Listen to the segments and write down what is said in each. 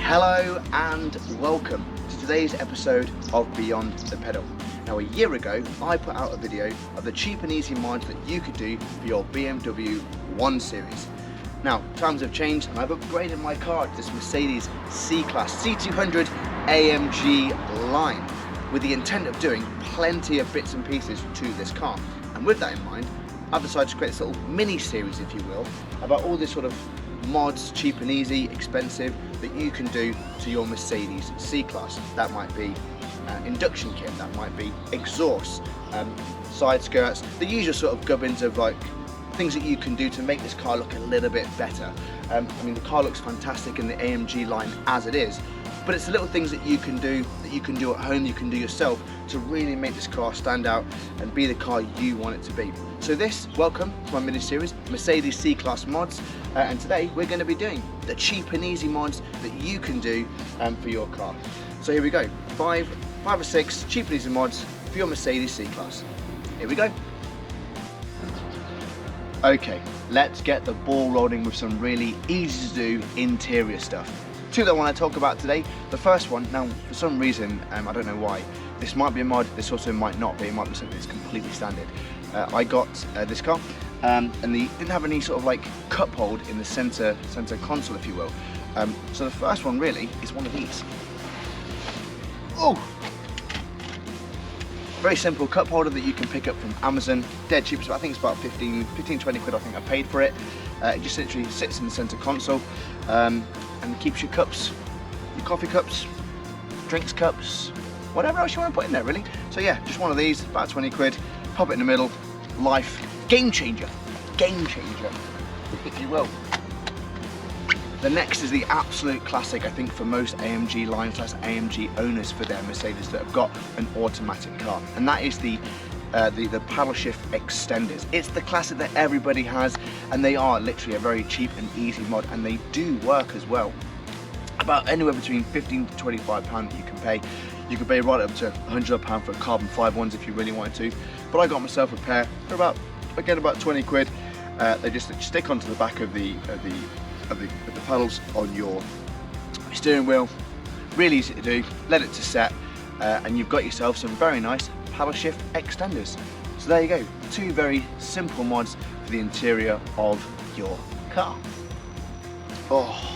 Hello and welcome to today's episode of Beyond the Pedal. Now a year ago I put out a video of the cheap and easy mods that you could do for your BMW 1 Series. Now times have changed and I've upgraded my car to this Mercedes C-Class C200 AMG line with the intent of doing plenty of bits and pieces to this car. And with that in mind, I've decided to create this little mini series, if you will, about all this sort of mods, cheap and easy, expensive, that you can do to your Mercedes C-Class. That might be induction kit, that might be exhaust, side skirts, the usual sort of gubbins of like things that you can do to make this car look a little bit better. I mean, the car looks fantastic in the AMG line as it is, but it's the little things that you can do at home, you can do yourself to really make this car stand out and be the car you want it to be. So welcome to my mini series, Mercedes C-Class mods, and today we're going to be doing the cheap and easy mods that you can do for your car. So here we go, five or six cheap and easy mods for your Mercedes C-Class. Here we go. Okay, let's get the ball rolling with some really easy to do interior stuff. Two that I want to talk about today. The first one, now for some reason, I don't know why, this might be a mod, this also might not be, it might be something that's completely standard. I got this car and they didn't have any sort of like cup hold in the center console, if you will. So the first one really is one of these. Oh! Very simple cup holder that you can pick up from Amazon, dead cheap, so I think it's about 15, 20 quid I think I paid for it. It just literally sits in the center console and keeps your cups, your coffee cups, drinks cups, whatever else you want to put in there really. So yeah, just one of these, about 20 quid, pop it in the middle, life, game changer, if you will. The next is the absolute classic, I think, for most AMG lines, that's AMG owners for their Mercedes that have got an automatic car, and that is the paddle shift extenders. It's the classic that everybody has, and they are literally a very cheap and easy mod, and they do work as well. About anywhere between 15 to 25 pound that you can pay. You can pay right up to £100 for carbon fibre ones if you really wanted to, but I got myself a pair for about 20 quid. They just stick onto the back of the pedals on your steering wheel. Really easy to do. Let it to set, and you've got yourself some very nice paddle shift extenders. So there you go, two very simple mods for the interior of your car. Oh,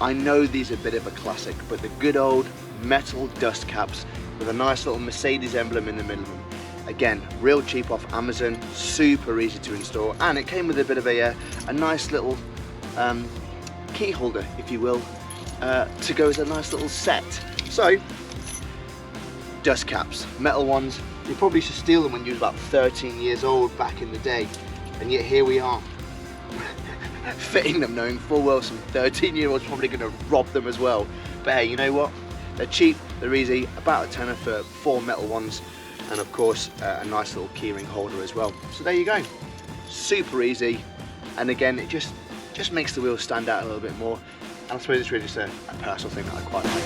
I know these are a bit of a classic, but the good old metal dust caps with a nice little Mercedes emblem in the middle of them. Again, real cheap off Amazon, super easy to install, and it came with a bit of a nice little key holder, if you will, to go as a nice little set. So, dust caps, metal ones, you probably should steal them when you were about 13 years old back in the day, and yet here we are, fitting them knowing full well some 13-year-olds probably going to rob them as well. But hey, you know what? They're cheap, they're easy, about a tenner for 4 metal ones, and of course a nice little keyring holder as well. So there you go, super easy, and again it just makes the wheels stand out a little bit more, and I suppose it's really just a personal thing that I quite like.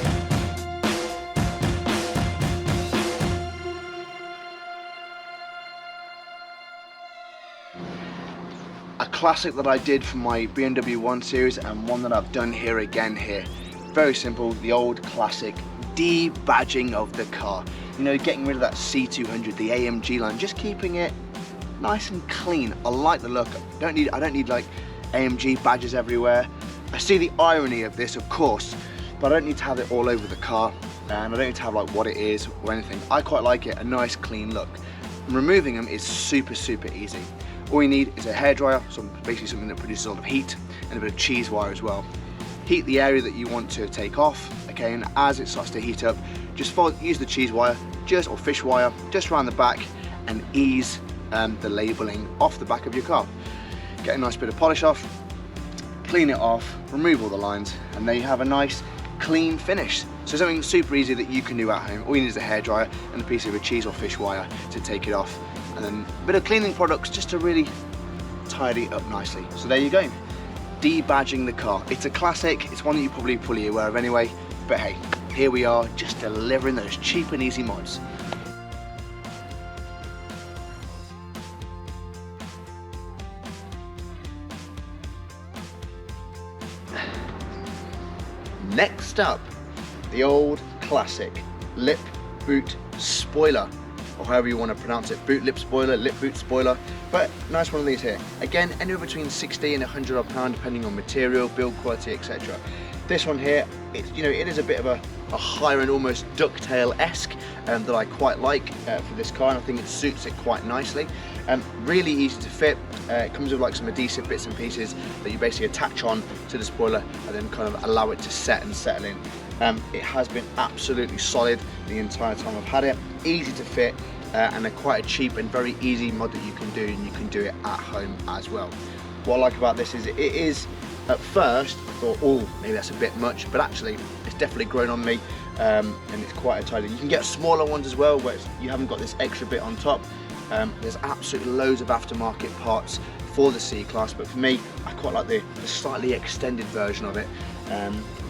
A classic that I did for my BMW 1 Series, and one that I've done here again here. Very simple, the old classic de-badging of the car. You know, getting rid of that C200, the AMG line, just keeping it nice and clean. I like the look. I don't need like AMG badges everywhere. I see the irony of this, of course, but I don't need to have it all over the car, and I don't need to have like what it is or anything. I quite like it, a nice clean look. And removing them is super easy. All you need is a hairdryer, basically something that produces a lot of heat, and a bit of cheese wire as well. Heat the area that you want to take off, okay, and as it starts to heat up, just use the cheese wire, or fish wire, just around the back, and ease the labelling off the back of your car. Get a nice bit of polish off, clean it off, remove all the lines, and there you have a nice clean finish. So something super easy that you can do at home. All you need is a hairdryer and a piece of a cheese or fish wire to take it off, and then a bit of cleaning products just to really tidy it up nicely. So there you go, de-badging the car. It's a classic, it's one that you're probably fully aware of anyway, but hey, here we are just delivering those cheap and easy mods. Next up, the old classic lip boot spoiler, or however you want to pronounce it, boot lip spoiler, lip boot spoiler, but nice one of these here. Again, anywhere between 60 and 100 odd pound depending on material, build quality, etc. This one here, it is a bit of a higher and almost ducktail-esque that I quite like for this car, and I think it suits it quite nicely. Really easy to fit. It comes with like some adhesive bits and pieces that you basically attach on to the spoiler and then kind of allow it to set and settle in. It has been absolutely solid the entire time I've had it. Easy to fit and quite a cheap and very easy mod that you can do, and you can do it at home as well. What I like about this is it is, at first I thought, oh, maybe that's a bit much, but actually it's definitely grown on me, and it's quite a tidy. You can get smaller ones as well where you haven't got this extra bit on top. There's absolutely loads of aftermarket parts for the C-Class, but for me, I quite like the slightly extended version of it.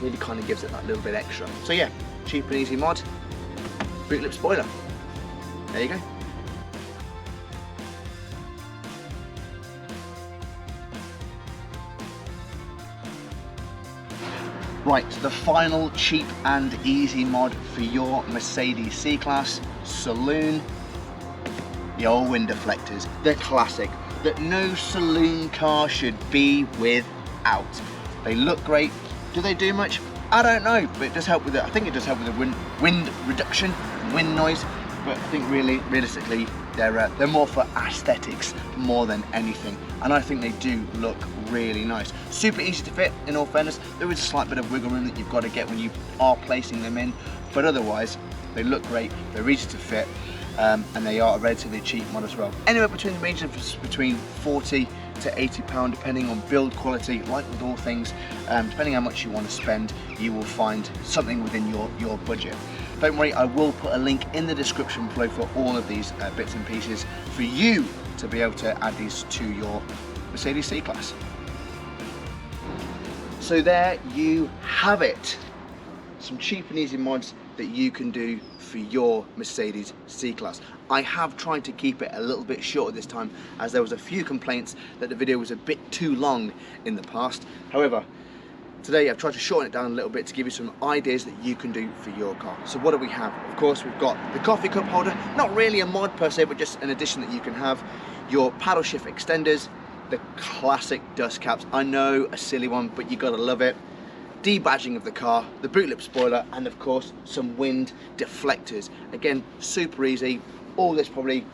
Really kind of gives it that little bit extra. So yeah, cheap and easy mod, boot lip spoiler. There you go. Right, the final cheap and easy mod for your Mercedes C-Class saloon, the old wind deflectors, the classic that no saloon car should be without. They look great. Do they do much? I don't know, but it does help with it. I think it does help with the wind reduction, wind noise, but I think realistically, they're more for aesthetics more than anything, and I think they do look really nice. Super easy to fit, in all fairness. There is a slight bit of wiggle room that you've got to get when you are placing them in, but otherwise they look great, they're easy to fit, and they are a relatively cheap mod as well. Anywhere between the range of between 40 to 80 pound, depending on build quality. Like with all things, depending how much you want to spend, you will find something within your budget. Don't worry, I will put a link in the description below for all of these bits and pieces for you to be able to add these to your Mercedes C-Class. So there you have it. Some cheap and easy mods that you can do for your Mercedes C-Class. I have tried to keep it a little bit shorter this time, as there was a few complaints that the video was a bit too long in the past. However, today I've tried to shorten it down a little bit to give you some ideas that you can do for your car. So what do we have? Of course, we've got the coffee cup holder, not really a mod per se, but just an addition that you can have. Your paddle shift extenders, the classic dust caps. I know, a silly one, but you gotta love it. Debadging of the car, the boot lip spoiler, and of course some wind deflectors. Again, super easy. All this probably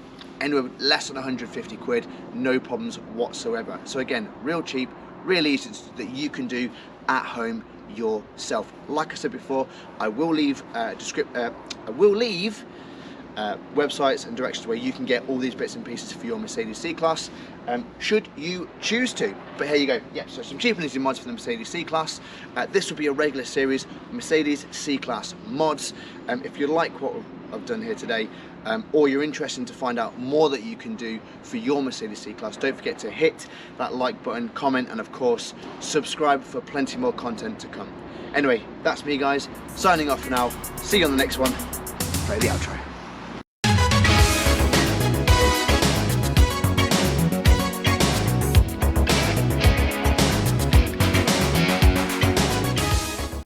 anywhere less than 150 quid, no problems whatsoever. So again, real cheap, real easy that you can do at home yourself. Like I said before, I will leave websites and directions where you can get all these bits and pieces for your Mercedes C-Class, should you choose to. But here you go. Yeah, so some cheap and easy mods for the Mercedes C-Class. This will be a regular series, Mercedes C-Class mods. If you like what I've done here today, or you're interested to find out more that you can do for your Mercedes C-Class, don't forget to hit that like button, comment, and of course subscribe for plenty more content to come. Anyway, that's me guys, signing off for now. See you on the next one. Play the outro.